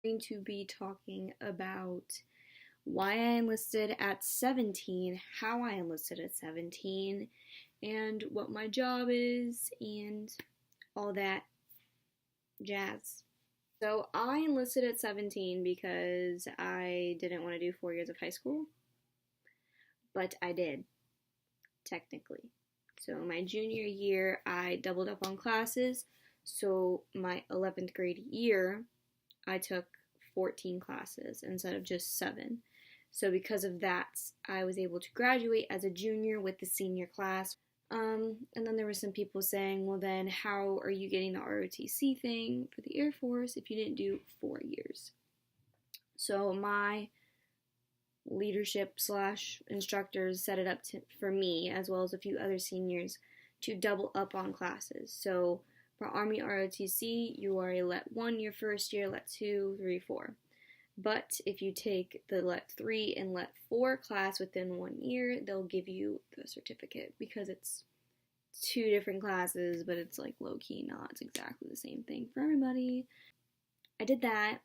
Going to be talking about why I enlisted at 17, how I enlisted at 17, and what my job is, and all that jazz. So I enlisted at 17 because I didn't want to do 4 years of high school, but I did, technically. So my junior year, I doubled up on classes, so my 11th grade year, I took 14 classes instead of just 7. So because of that, I was able to graduate as a junior with the senior class. And then there were some people saying, well then, how are you getting the ROTC thing for the Air Force if you didn't do 4 years? So my leadership / instructors set it up for me, as well as a few other seniors, to double up on classes. So for Army ROTC, you are a Let 1 your first year, Let 2, 3, 4. But if you take the Let 3 and Let 4 class within 1 year, they'll give you the certificate because it's 2 different classes, but it's like low-key not exactly the same thing for everybody. I did that.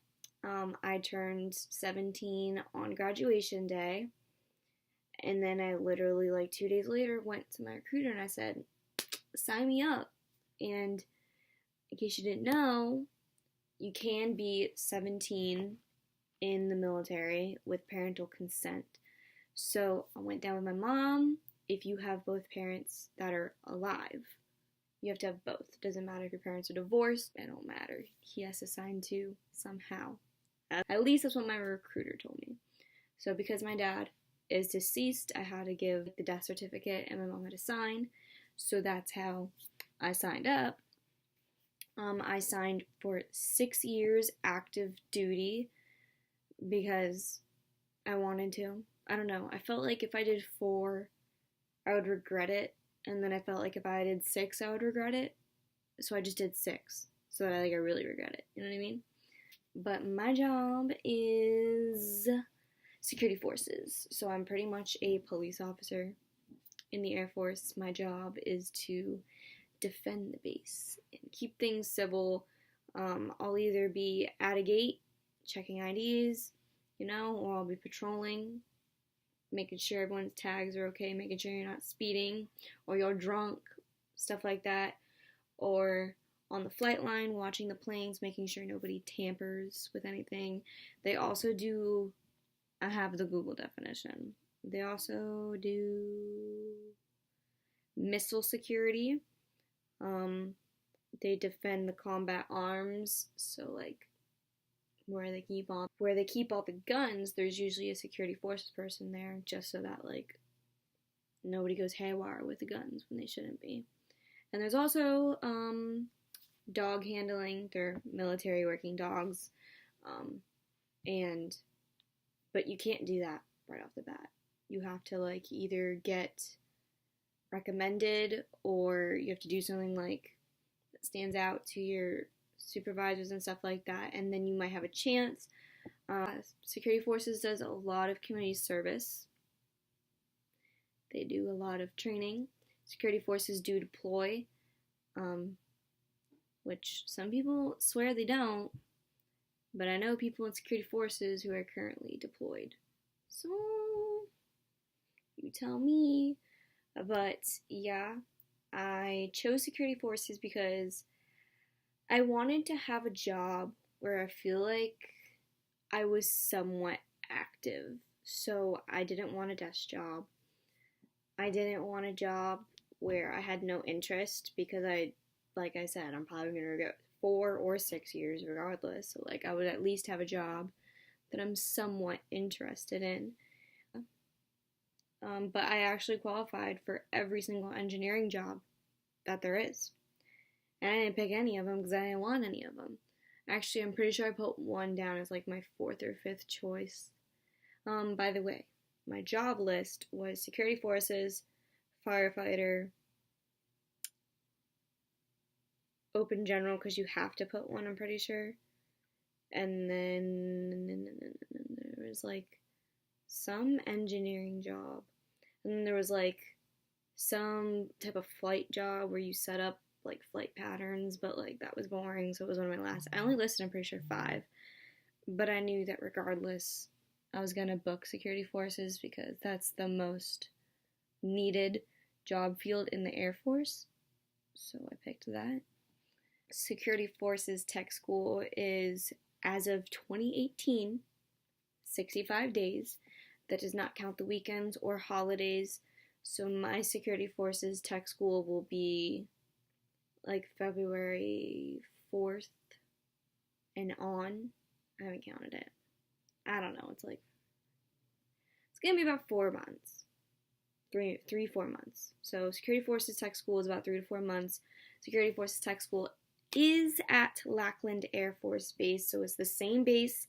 I turned 17 on graduation day, and then I literally, like 2 days later, went to my recruiter and I said, sign me up. And in case you didn't know, you can be 17 in the military with parental consent. So I went down with my mom. If you have both parents that are alive, you have to have both. Doesn't matter if your parents are divorced, it don't matter. He has to sign too, somehow. At least that's what my recruiter told me. So because my dad is deceased, I had to give the death certificate and my mom had to sign. So that's how I signed up. I signed for 6 years active duty because I wanted to. I don't know. I felt like if I did 4, I would regret it. And then I felt like if I did 6, I would regret it. So I just did 6. So that I really regret it. You know what I mean? But my job is security forces. So I'm pretty much a police officer in the Air Force. My job is to defend the base and keep things civil. I'll either be at a gate checking IDs, or I'll be patrolling, making sure everyone's tags are okay, making sure you're not speeding or you're drunk, stuff like that. Or on the flight line, watching the planes, making sure nobody tampers with anything. They also do, I have the Google definition, they also do missile security. They defend the combat arms, so like where they keep all the guns, there's usually a security forces person there, just so that like nobody goes haywire with the guns when they shouldn't be. And there's also dog handling. They're military working dogs, but you can't do that right off the bat. You have to like either get recommended or you have to do something like that stands out to your supervisors and stuff like that, and then you might have a chance. Security Forces does a lot of community service. They do a lot of training. Security Forces do deploy, which some people swear they don't, but I know people in Security Forces who are currently deployed. So, you tell me. But yeah, I chose Security Forces because I wanted to have a job where I feel like I was somewhat active. So I didn't want a desk job. I didn't want a job where I had no interest because like I said, I'm probably going to go 4 or 6 years regardless. So like I would at least have a job that I'm somewhat interested in. But I actually qualified for every single engineering job that there is. And I didn't pick any of them because I didn't want any of them. Actually, I'm pretty sure I put one down as like my 4th or 5th choice. By the way, my job list was security forces, firefighter, open general because you have to put one, I'm pretty sure. And then there was like some engineering job. And then there was like some type of flight job where you set up like flight patterns, but like that was boring, so it was one of my last. I only listed, I'm pretty sure, 5. but I knew that regardless, I was going to book security forces because that's the most needed job field in the Air Force. So I picked that. Security Forces Tech School is, as of 2018, 65 days. That does not count the weekends or holidays. So my Security Forces Tech School will be like February 4th and on. I haven't counted it. I don't know. It's gonna be about 4 months. 4 months. So Security Forces Tech School is about 3 to 4 months. Security Forces Tech School is at Lackland Air Force Base, so it's the same base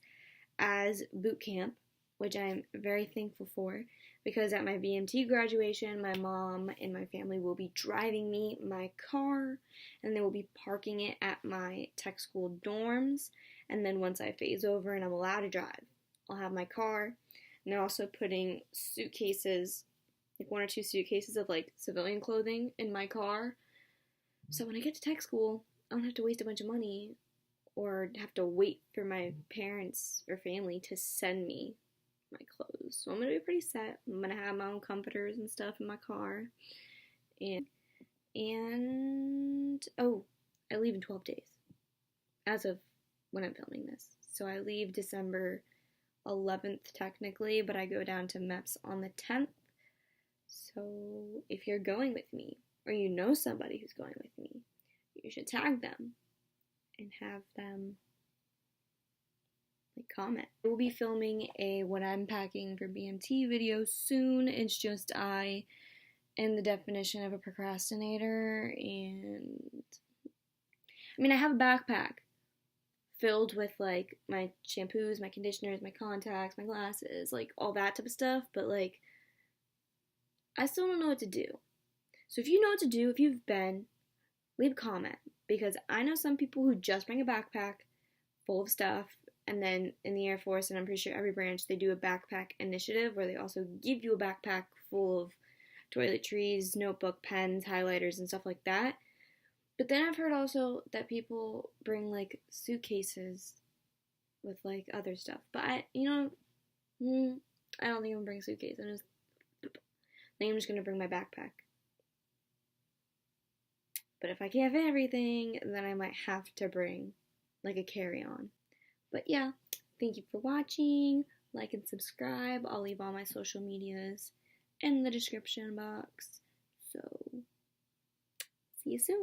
as boot camp, which I'm very thankful for, because at my BMT graduation, my mom and my family will be driving me my car, and they will be parking it at my tech school dorms, and then once I phase over and I'm allowed to drive, I'll have my car, and they're also putting suitcases, like 1 or 2 suitcases of like civilian clothing in my car, so when I get to tech school, I don't have to waste a bunch of money or have to wait for my parents or family to send me my clothes. So I'm going to be pretty set. I'm going to have my own comforters and stuff in my car. And oh, I leave in 12 days as of when I'm filming this. So I leave December 11th technically, but I go down to MEPS on the 10th. So if you're going with me, or you know somebody who's going with me, you should tag them and have them like comment. We'll be filming a what I'm packing for BMT video soon. It's just I and the definition of a procrastinator, and I mean I have a backpack filled with like my shampoos, my conditioners, my contacts, my glasses, like all that type of stuff, but like I still don't know what to do. So if you know what to do, if you've been, leave a comment, because I know some people who just bring a backpack full of stuff, and then in the Air Force, and I'm pretty sure every branch, they do a backpack initiative where they also give you a backpack full of toiletries, notebook, pens, highlighters, and stuff like that. But then I've heard also that people bring like suitcases with like other stuff. But I don't think I'm gonna bring a suitcase. I think I'm just gonna bring my backpack. But if I can't fit everything, then I might have to bring like a carry-on. But yeah, thank you for watching. Like and subscribe. I'll leave all my social medias in the description box. So, see you soon.